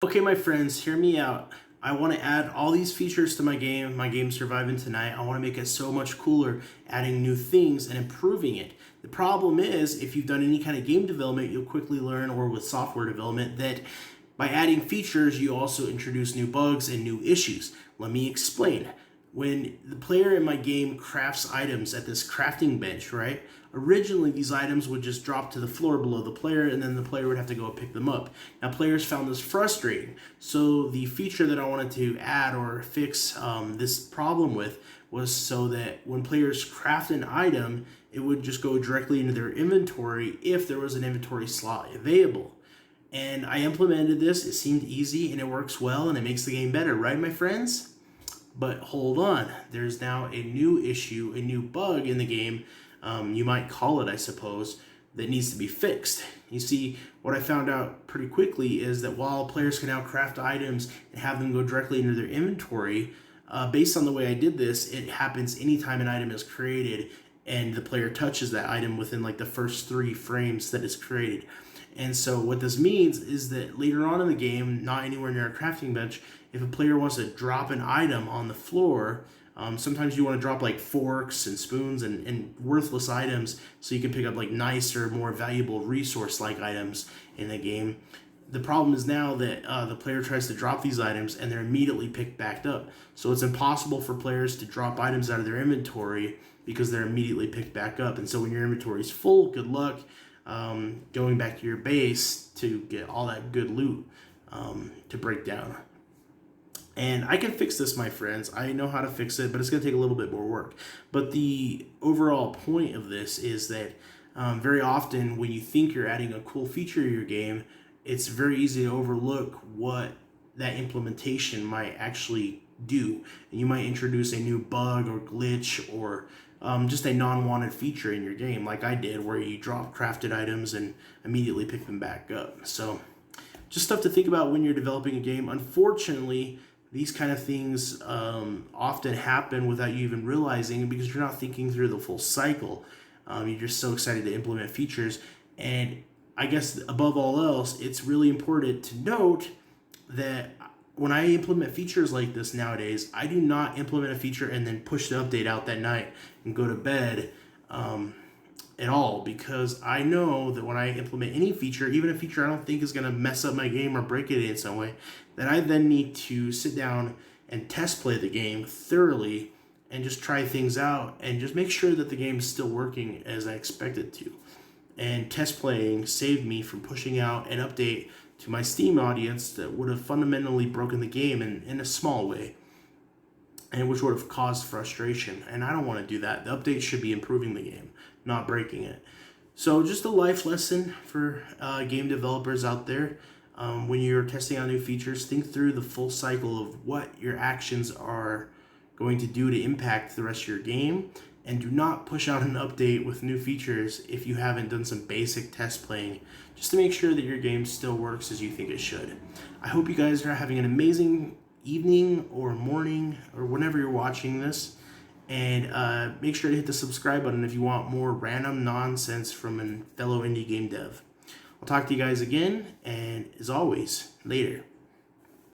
Okay, my friends, hear me out. I want to add all these features to my game Surviving Tonight. I want to make it so much cooler, adding new things and improving it. The problem is, if you've done any kind of game development, you'll quickly learn, or with software development, that by adding features, you also introduce new bugs and new issues. Let me explain. When the player in my game crafts items at this crafting bench, right? Originally, these items would just drop to the floor below the player, and then the player would have to go pick them up. Now, players found this frustrating. So the feature that I wanted to add or fix this problem with was so that when players craft an item, it would just go directly into their inventory if there was an inventory slot available. And I implemented this. It seemed easy, and it works well, and it makes the game better, right, my friends? But hold on, there's now a new issue, a new bug in the game, you might call it, I suppose, that needs to be fixed. You see, what I found out pretty quickly is that while players can now craft items and have them go directly into their inventory, based on the way I did this, it happens anytime an item is created and the player touches that item within like the first 3 frames that it's created. And so what this means is that later on in the game, not anywhere near a crafting bench, if a player wants to drop an item on the floor, sometimes you want to drop like forks and spoons and worthless items so you can pick up like nicer, more valuable resource-like items in the game. The problem is now that the player tries to drop these items and they're immediately picked back up. So it's impossible for players to drop items out of their inventory because they're immediately picked back up. And so when your inventory is full, good luck going back to your base to get all that good loot to break down. And I can fix this, my friends. I know how to fix it, but it's going to take a little bit more work. But the overall point of this is that very often when you think you're adding a cool feature to your game, it's very easy to overlook what that implementation might actually do. And you might introduce a new bug or glitch or just a non-wanted feature in your game, like I did, where you drop crafted items and immediately pick them back up. So just stuff to think about when you're developing a game. Unfortunately, these kind of things often happen without you even realizing because you're not thinking through the full cycle. You're just so excited to implement features. And I guess above all else, it's really important to note that when I implement features like this nowadays, I do not implement a feature and then push the update out that night and go to bed at all, because I know that when I implement any feature, even a feature I don't think is going to mess up my game or break it in some way, that I then need to sit down and test play the game thoroughly and just try things out and just make sure that the game is still working as I expect it to. And test playing saved me from pushing out an update to my Steam audience that would have fundamentally broken the game in a small way, and which would have caused frustration. And I don't want to do that. The update should be improving the game, not breaking it. So just a life lesson for game developers out there. When you're testing out new features, think through the full cycle of what your actions are going to do to impact the rest of your game, and do not push out an update with new features if you haven't done some basic test playing, just to make sure that your game still works as you think it should. I hope you guys are having an amazing evening or morning or whenever you're watching this, and make sure to hit the subscribe button if you want more random nonsense from a fellow indie game dev. I'll talk to you guys again, and as always, later.